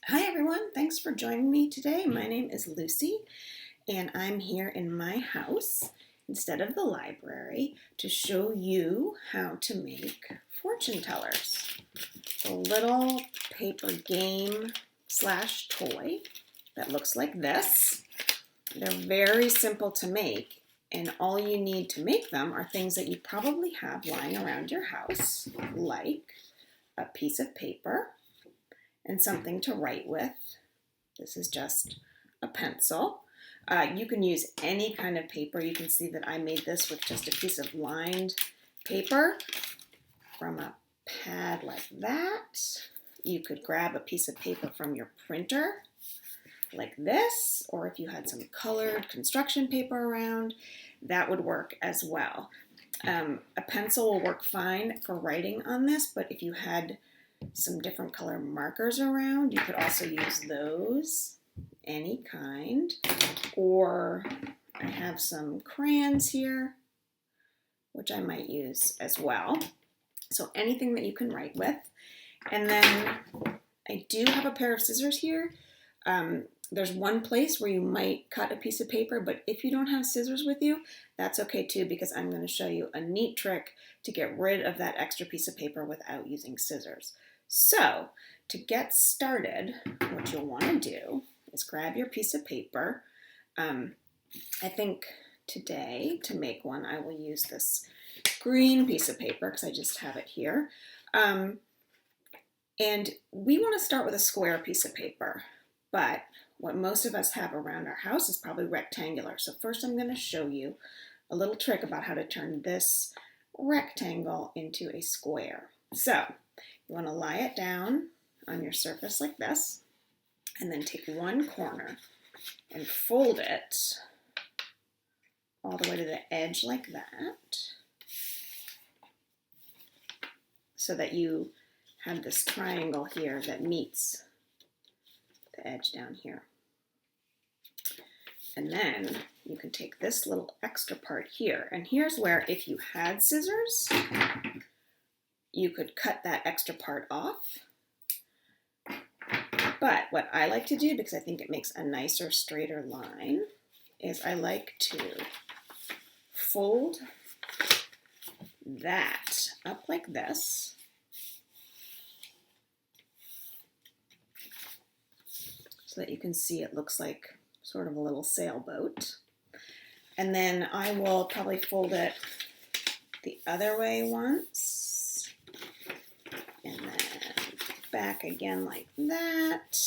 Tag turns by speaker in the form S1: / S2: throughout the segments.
S1: Hi everyone, thanks for joining me today. My name is Lucy and I'm here in my house instead of the library to show you how to make fortune tellers. A little paper game slash toy that looks like this. They're very simple to make and all you need to make them are things that you probably have lying around your house, like a piece of paper and something to write with. This is just a pencil. You can use any kind of paper. You can see that I made this with just a piece of lined paper from a pad like that. You could grab a piece of paper from your printer like this, or if you had some colored construction paper around, that would work as well. A pencil will work fine for writing on this, but if you had some different color markers around, you could also use those, any kind, or I have some crayons here, which I might use as well. So anything that you can write with. And then I do have a pair of scissors here. There's one place where you might cut a piece of paper, but if you don't have scissors with you, that's okay too, because I'm going to show you a neat trick to get rid of that extra piece of paper without using scissors. So to get started, what you'll want to do is grab your piece of paper. I think today to make one, I will use this green piece of paper because I just have it here. And we want to start with a square piece of paper, but what most of us have around our house is probably rectangular. So first I'm going to show you a little trick about how to turn this rectangle into a square. So you want to lie it down on your surface like this, and then take one corner and fold it all the way to the edge like that, so that you have this triangle here that meets the edge down here. And then you can take this little extra part here, and here's where, if you had scissors, you could cut that extra part off. But what I like to do, because I think it makes a nicer, straighter line, is I like to fold that up like this. So that you can see it looks like sort of a little sailboat. And then I will probably fold it the other way once, and then back again like that,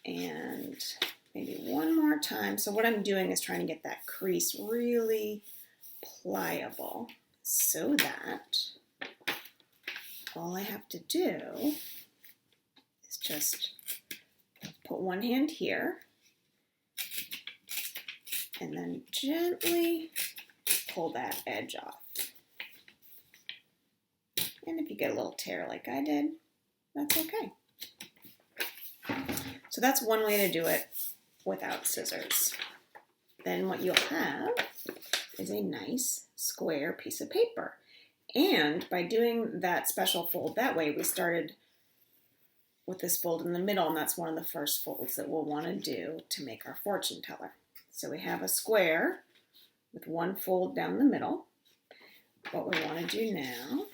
S1: and maybe one more time. So what I'm doing is trying to get that crease really pliable so that all I have to do is just put one hand here and then gently pull that edge off. And if you get a little tear like I did, that's okay. So that's one way to do it without scissors. Then what you'll have is a nice square piece of paper. And by doing that special fold that way, we started with this fold in the middle, and that's one of the first folds that we'll want to do to make our fortune teller. So we have a square with one fold down the middle. What we want to do now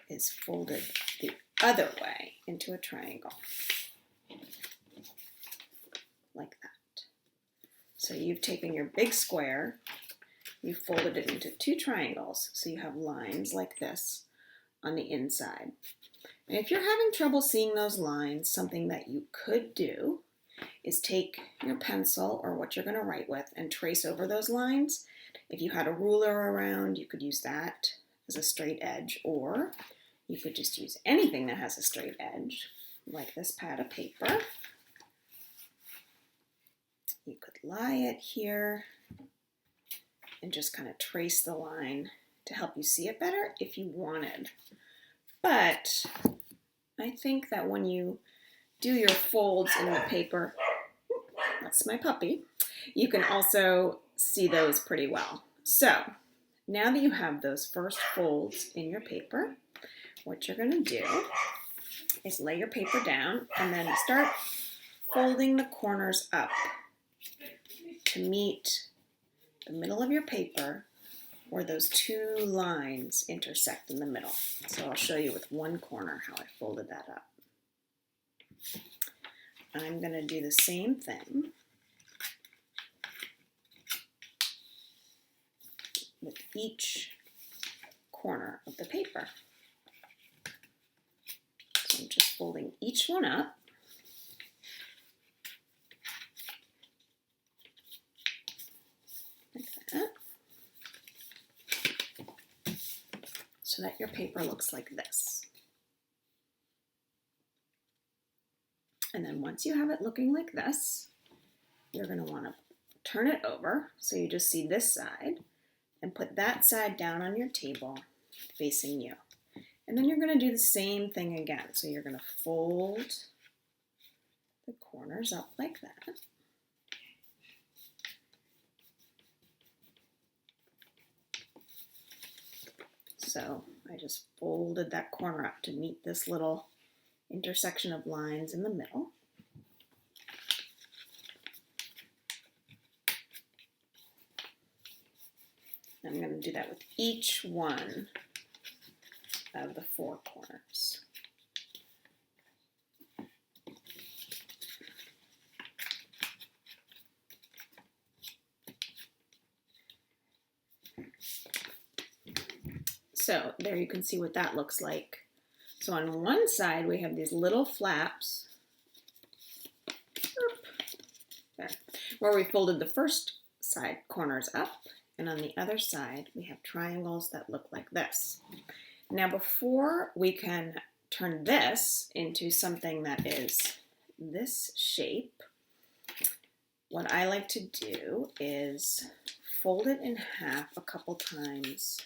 S1: is fold it the other way into a triangle, like that. So you've taken your big square, you've folded it into two triangles, so you have lines like this on the inside. And if you're having trouble seeing those lines, something that you could do is take your pencil or what you're going to write with and trace over those lines. If you had a ruler around, you could use that as a straight edge, or you could just use anything that has a straight edge, like this pad of paper. You could lie it here and just kind of trace the line to help you see it better if you wanted. But I think that when you do your folds in the paper, that's my puppy, you can also see those pretty well. So now that you have those first folds in your paper, what you're going to do is lay your paper down and then start folding the corners up to meet the middle of your paper where those two lines intersect in the middle. So I'll show you with one corner how I folded that up. I'm going to do the same thing with each corner of the paper. So I'm just folding each one up. Like that. So that your paper looks like this. And then once you have it looking like this, you're going to want to turn it over so you just see this side and put that side down on your table facing you. And then you're going to do the same thing again. So you're going to fold the corners up like that. So I just folded that corner up to meet this little intersection of lines in the middle. I'm going to do that with each one of the four corners. So there you can see what that looks like. So on one side we have these little flaps there, where we folded the first side corners up, and on the other side we have triangles that look like this. Now before we can turn this into something that is this shape, what I like to do is fold it in half a couple times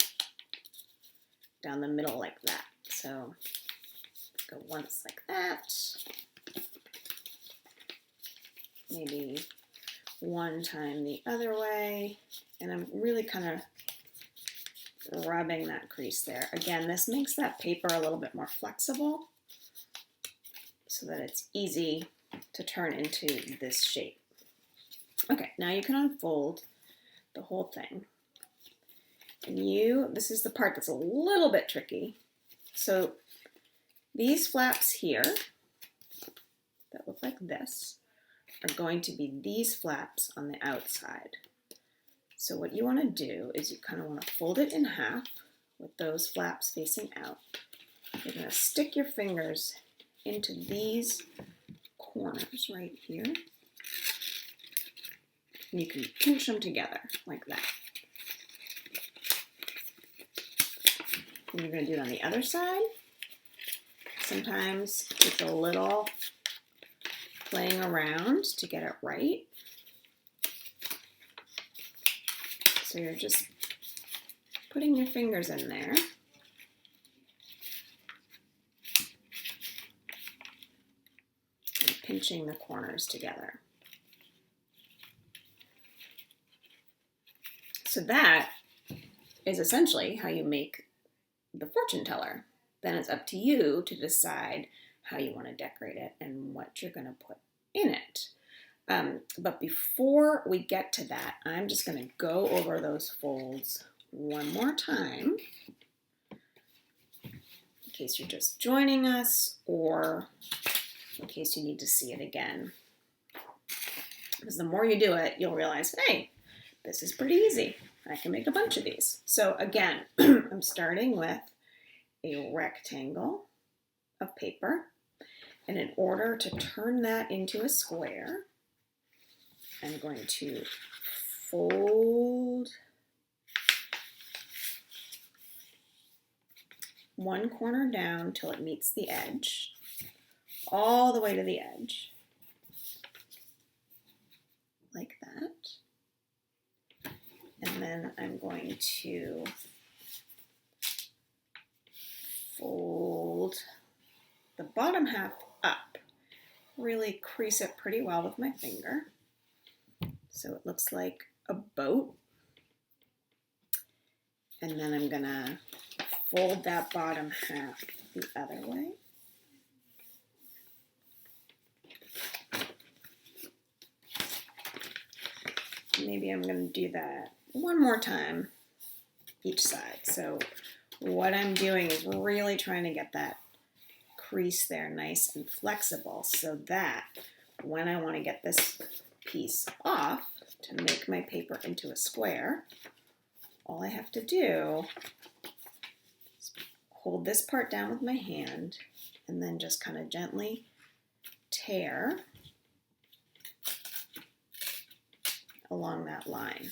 S1: down the middle like that. So go once like that, maybe one time the other way, and I'm really kind of rubbing that crease there. Again, this makes that paper a little bit more flexible so that it's easy to turn into this shape. Okay, now you can unfold the whole thing. And this is the part that's a little bit tricky. So these flaps here that look like this are going to be these flaps on the outside. So what you want to do is you kind of want to fold it in half with those flaps facing out. You're going to stick your fingers into these corners right here. And you can pinch them together like that. And you're going to do it on the other side. Sometimes it's a little playing around to get it right. So you're just putting your fingers in there. And pinching the corners together. So that is essentially how you make the fortune teller. Then it's up to you to decide how you want to decorate it and what you're going to put in it. But before we get to that, I'm just going to go over those folds one more time in case you're just joining us or in case you need to see it again. Because the more you do it, you'll realize, hey, this is pretty easy. I can make a bunch of these. So again, I'm starting with a rectangle of paper. And in order to turn that into a square, I'm going to fold one corner down till it meets the edge, all the way to the edge, like that. And then I'm going to fold the bottom half up, really crease it pretty well with my finger so it looks like a boat. And then I'm gonna fold that bottom half the other way. maybe I'm going to do that one more time each side. So what I'm doing is really trying to get that crease there nice and flexible so that when I want to get this piece off to make my paper into a square, all I have to do is hold this part down with my hand and then just kind of gently tear along that line,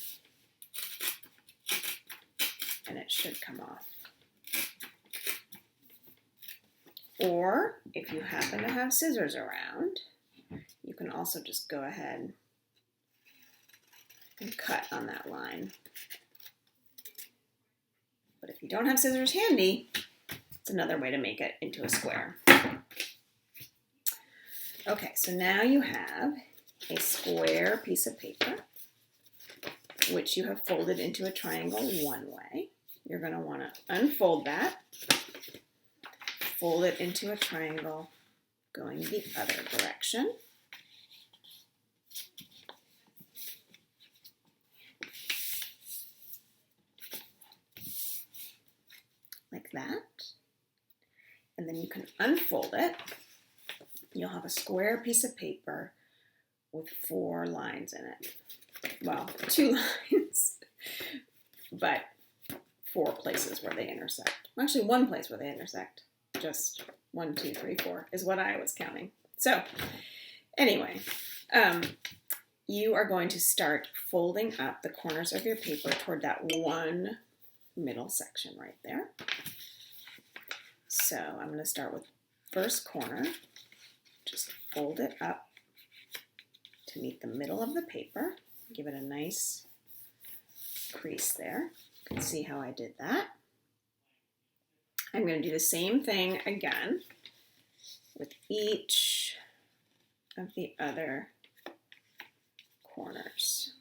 S1: and it should come off. Or if you happen to have scissors around, you can also just go ahead and cut on that line. But if you don't have scissors handy, it's another way to make it into a square. Okay, so now you have a square piece of paper, which you have folded into a triangle one way. You're going to want to unfold that, fold it into a triangle going the other direction. Like that. And then you can unfold it. You'll have a square piece of paper with 4 lines in it. Well, 2 lines, but 4 places where they intersect. Actually, 1 place where they intersect. Just 1, 2, 3, 4 is what I was counting. So anyway, you are going to start folding up the corners of your paper toward that one middle section right there. So I'm going to start with first corner. Just fold it up to meet the middle of the paper. Give it a nice crease there. You can see how I did that. I'm going to do the same thing again with each of the other corners.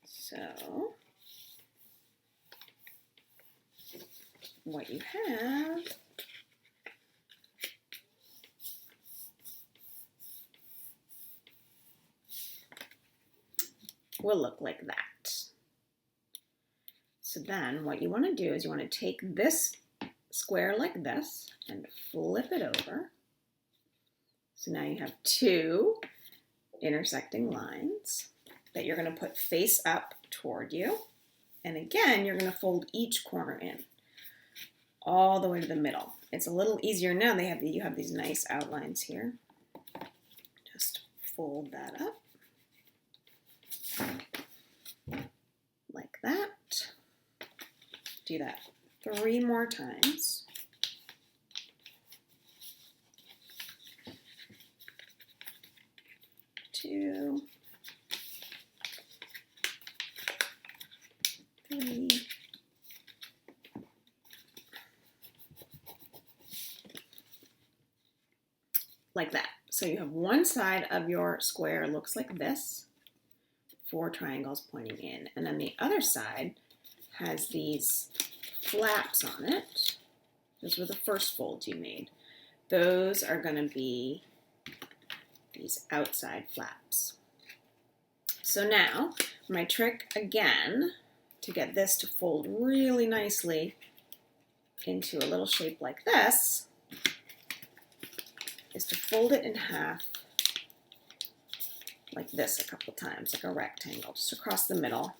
S1: So what you have will look like that. So then what you want to do is you want to take this square like this and flip it over. So now you have 2 intersecting lines that you're going to put face up toward you. And again, you're going to fold each corner in all the way to the middle. It's a little easier now. You have these nice outlines here. Just fold that up like that. Do that 3 more times. Two, 3. Like that. So you have one side of your square looks like this, 4 triangles pointing in, and then the other side has these flaps on it. Those were the first folds you made. Those are going to be these outside flaps. So now, my trick again to get this to fold really nicely into a little shape like this is to fold it in half like this a couple times, like a rectangle, just across the middle.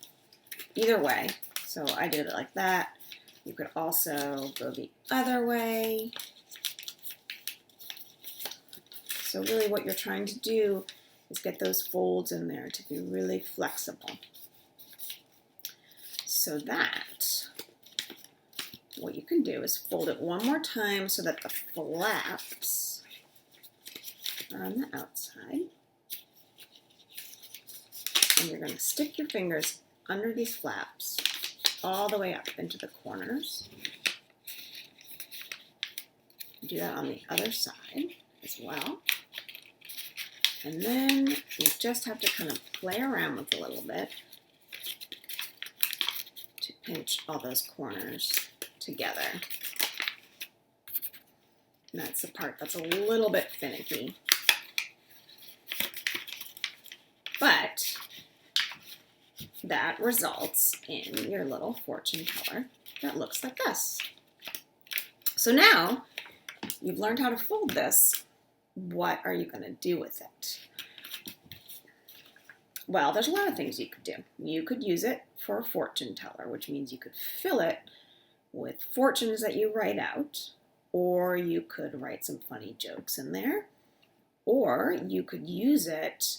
S1: Either way. So I did it like that. You could also go the other way. So really what you're trying to do is get those folds in there to be really flexible. So that what you can do is fold it one more time so that the flaps are on the outside. And you're going to stick your fingers under these flaps all the way up into the corners. Do that on the other side as well. And then you just have to kind of play around with it a little bit to pinch all those corners together. And that's the part that's a little bit finicky. that results in your little fortune teller that looks like this. So now you've learned how to fold this. What are you going to do with it? Well, there's a lot of things you could do. You could use it for a fortune teller, which means you could fill it with fortunes that you write out, or you could write some funny jokes in there, or you could use it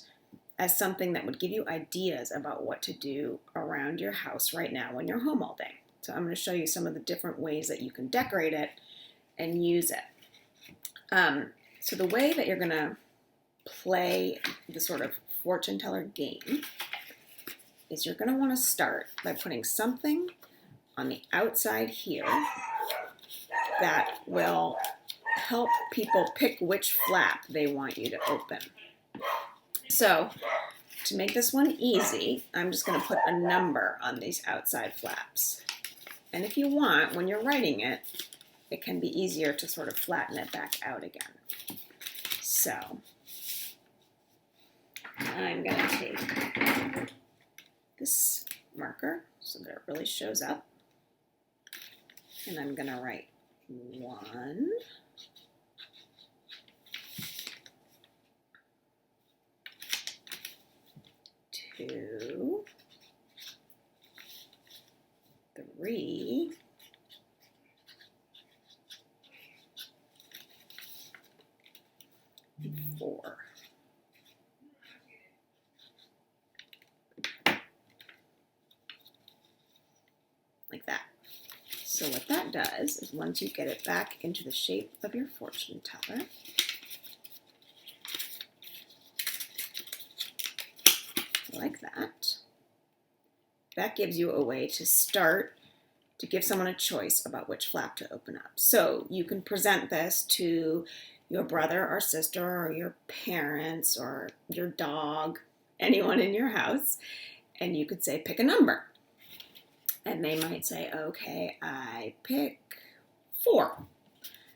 S1: as something that would give you ideas about what to do around your house right now when you're home all day. So I'm going to show you some of the different ways that you can decorate it and use it. So the way that you're going to play the sort of fortune teller game is you're going to want to start by putting something on the outside here that will help people pick which flap they want you to open. So to make this one easy, I'm just going to put a number on these outside flaps. And if you want, when you're writing it, it can be easier to sort of flatten it back out again. So I'm going to take this marker so that it really shows up. And I'm going to write 1, 2, 3, 4. Like that. So what that does is once you get it back into the shape of your fortune teller, like that, that gives you a way to start to give someone a choice about which flap to open up. So you can present this to your brother or sister or your parents or your dog, anyone in your house, and you could say, pick a number. And they might say, okay, I pick 4.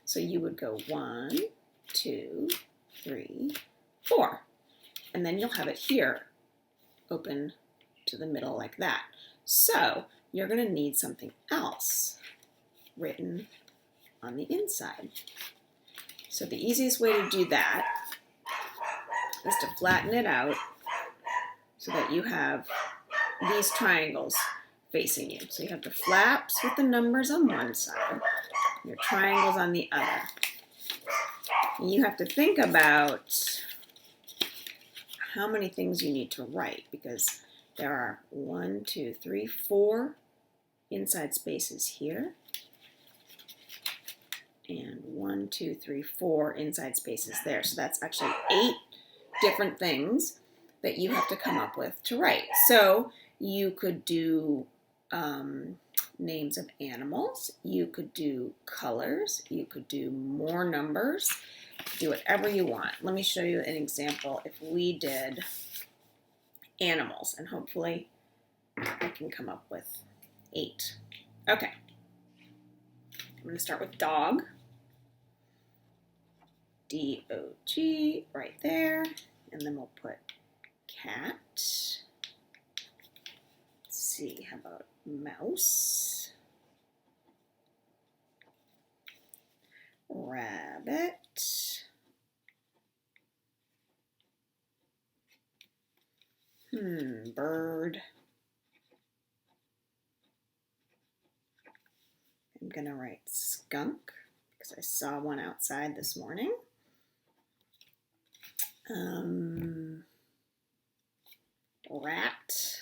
S1: So you would go 1, 2, 3, 4. And then you'll have it here open to the middle like that. So you're going to need something else written on the inside. So the easiest way to do that is to flatten it out so that you have these triangles facing you. So you have the flaps with the numbers on one side, your triangles on the other. And you have to think about how many things you need to write, because there are 1, 2, 3, 4 inside spaces here, and 1, 2, 3, 4 inside spaces there. So that's actually 8 different things that you have to come up with to write. So you could do names of animals, you could do colors, you could do more numbers, do whatever you want. Let me show you an example if we did animals, and hopefully I can come up with 8. Okay, I'm going to start with dog, D-O-G right there, and then we'll put cat. Let's see, how about mouse, rabbit, bird. I'm going to write skunk because I saw one outside this morning. Rat.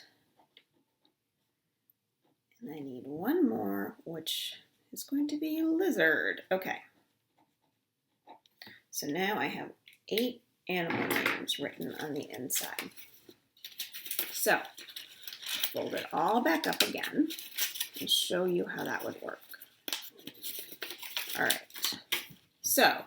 S1: And I need one more, which is going to be lizard. Okay. So now I have 8 animal names written on the inside. So fold it all back up again and show you how that would work. All right. So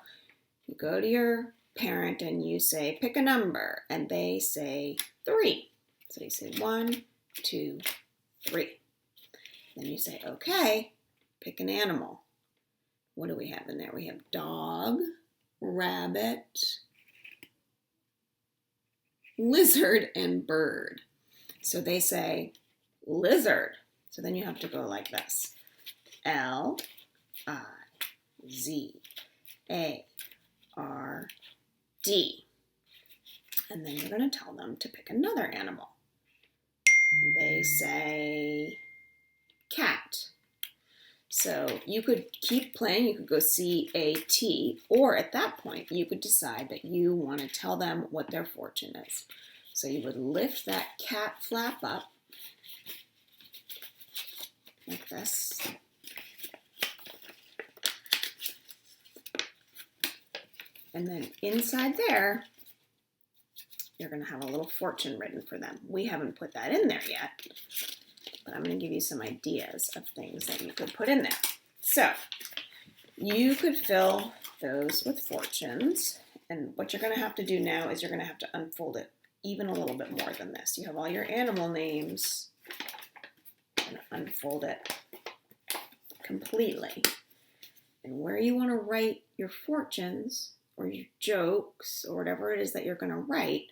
S1: you go to your parent and you say, pick a number, and they say 3. So you say 1, 2, 3. Then you say, okay, pick an animal. What do we have in there? We have dog, rabbit, lizard, and bird. So they say, lizard. So then you have to go like this. L-I-Z-A-R-D. And then you're going to tell them to pick another animal. They say cat. So you could keep playing, you could go C-A-T, or at that point you could decide that you want to tell them what their fortune is. So you would lift that cat flap up like this. And then inside there, you're going to have a little fortune written for them. We haven't put that in there yet, but I'm going to give you some ideas of things that you could put in there. So you could fill those with fortunes. And what you're going to have to do now is you're going to have to unfold it even a little bit more than this. You have all your animal names. And unfold it completely. And where you want to write your fortunes or your jokes or whatever it is that you're going to write,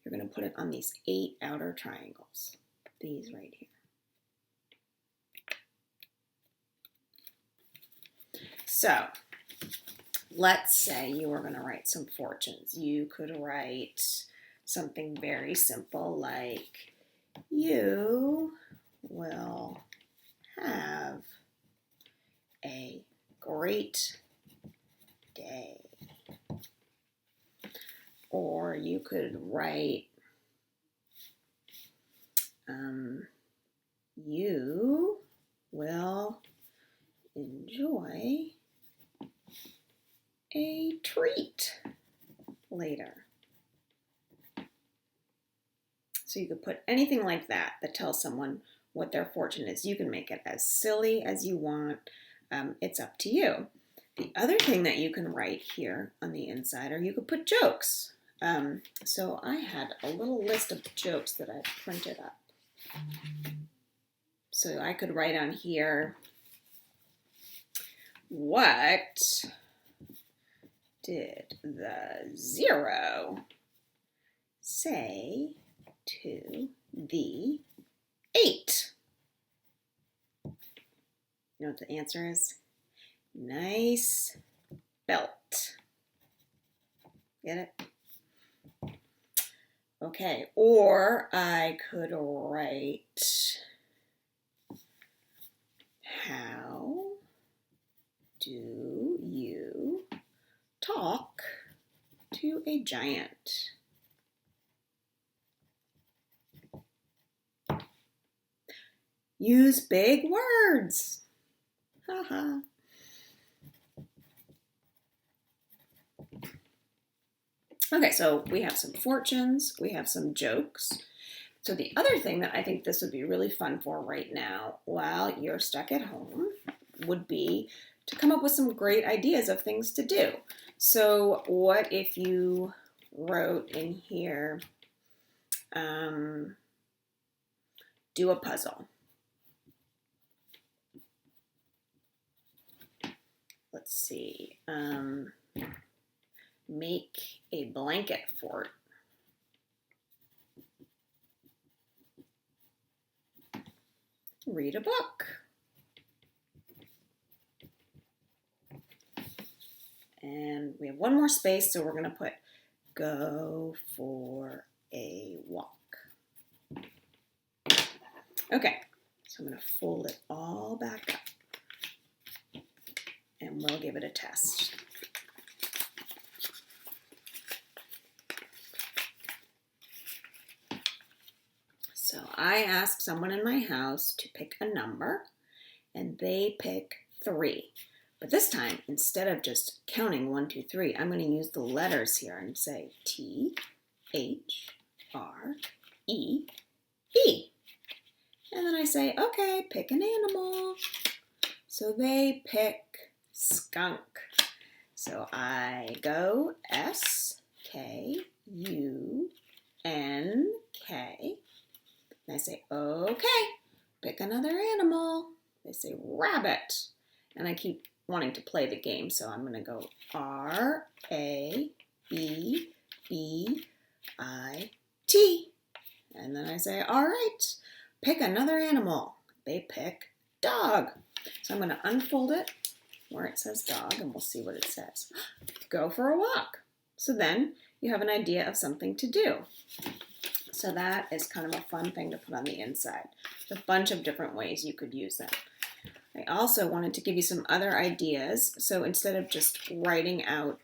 S1: you're going to put it on these 8 outer triangles. These right here. So let's say you were going to write some fortunes. You could write something very simple like, you will have a great day. Or you could write, you will enjoy a treat later. So you could put anything like that that tells someone what their fortune is. You can make it as silly as you want. It's up to you. The other thing that you can write here on the inside, or you could put jokes. So I had a little list of jokes that I printed up. So I could write on here, what did the 0 say to the 8? You know what the answer is? Nice belt. Get it? Okay, or I could write, how do you talk to a giant? Use big words. Haha. Okay, so we have some fortunes, we have some jokes. So the other thing that I think this would be really fun for right now while you're stuck at home would be to come up with some great ideas of things to do. So what if you wrote in here, do a puzzle. Let's see. Make a blanket fort. Read a book. And we have one more space, so we're going to put go for a walk. Okay, so I'm going to fold it all back up and we'll give it a test. So I asked someone in my house to pick a number, and they pick 3. But this time, instead of just counting 1, 2, 3, I'm going to use the letters here and say T, H, R, E, E. And then I say, okay, pick an animal. So they pick skunk. So I go S-K-U-N-K. And I say, okay, pick another animal. They say rabbit. And I keep wanting to play the game, so I'm going to go R-A-B-B-I-T. And then I say, all right, pick another animal. They pick dog. So I'm going to unfold it where it says dog, and we'll see what it says. Go for a walk. So then you have an idea of something to do. So that is kind of a fun thing to put on the inside. There's a bunch of different ways you could use them. I also wanted to give you some other ideas. So instead of just writing out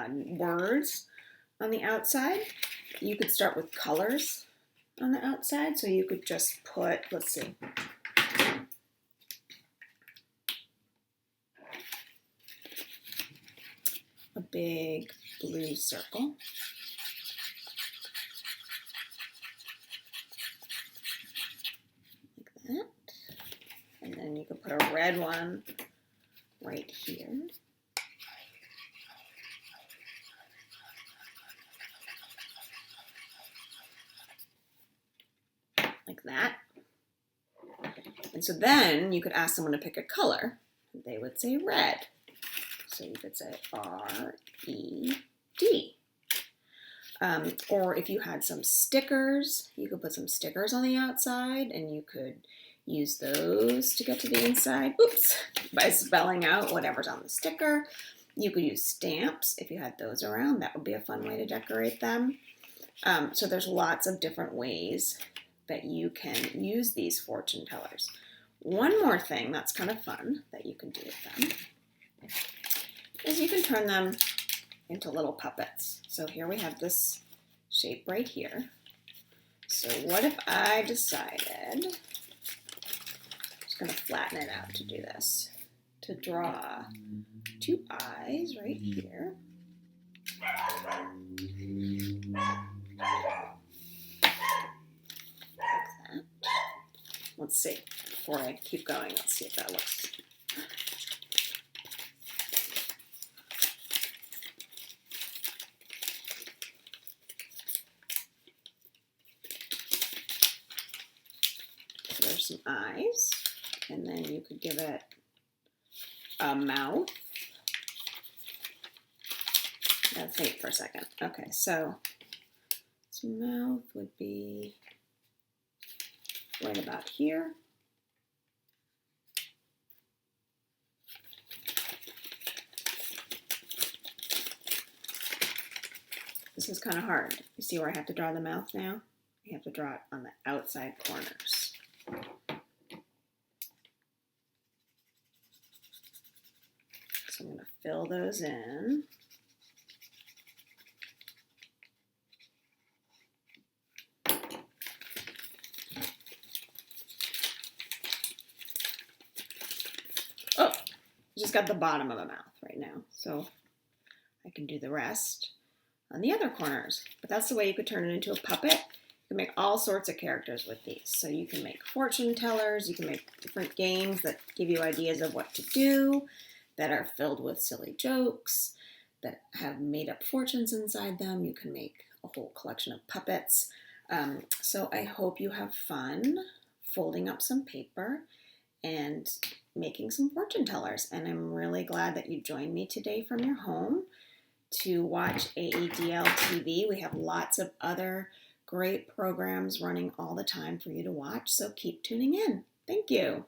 S1: words on the outside, you could start with colors on the outside. So you could just put, let's see, a big blue circle. Like that. And then you could put a red one right here. Like that. And so then you could ask someone to pick a color. They would say red. So you could say R-E-D. Or if you had some stickers, you could put some stickers on the outside and you could use those to get to the inside. Oops, by spelling out whatever's on the sticker. You could use stamps if you had those around. That would be a fun way to decorate them. So there's lots of different ways that you can use these fortune tellers. One more thing that's kind of fun that you can do with them is you can turn them into little puppets. So here we have this shape right here. So what if I decided, I'm just going to flatten it out to do this, to draw two eyes right here. Let's see, before I keep going, let's see if that looks. So there's some eyes, and then you could give it a mouth. Let's think for a second. Okay, so its mouth would be right about here. This is kind of hard. You see where I have to draw the mouth now? I have to draw it on the outside corners. So I'm going to fill those in. Oh, just got the bottom of the mouth right now. So I can do the rest on the other corners. But that's the way you could turn it into a puppet. You can make all sorts of characters with these. So you can make fortune tellers, you can make different games that give you ideas of what to do, that are filled with silly jokes, that have made up fortunes inside them. You can make a whole collection of puppets. So I hope you have fun folding up some paper and making some fortune tellers. And I'm really glad that you joined me today from your home to watch AEDL TV. We have lots of other great programs running all the time for you to watch, so keep tuning in. Thank you.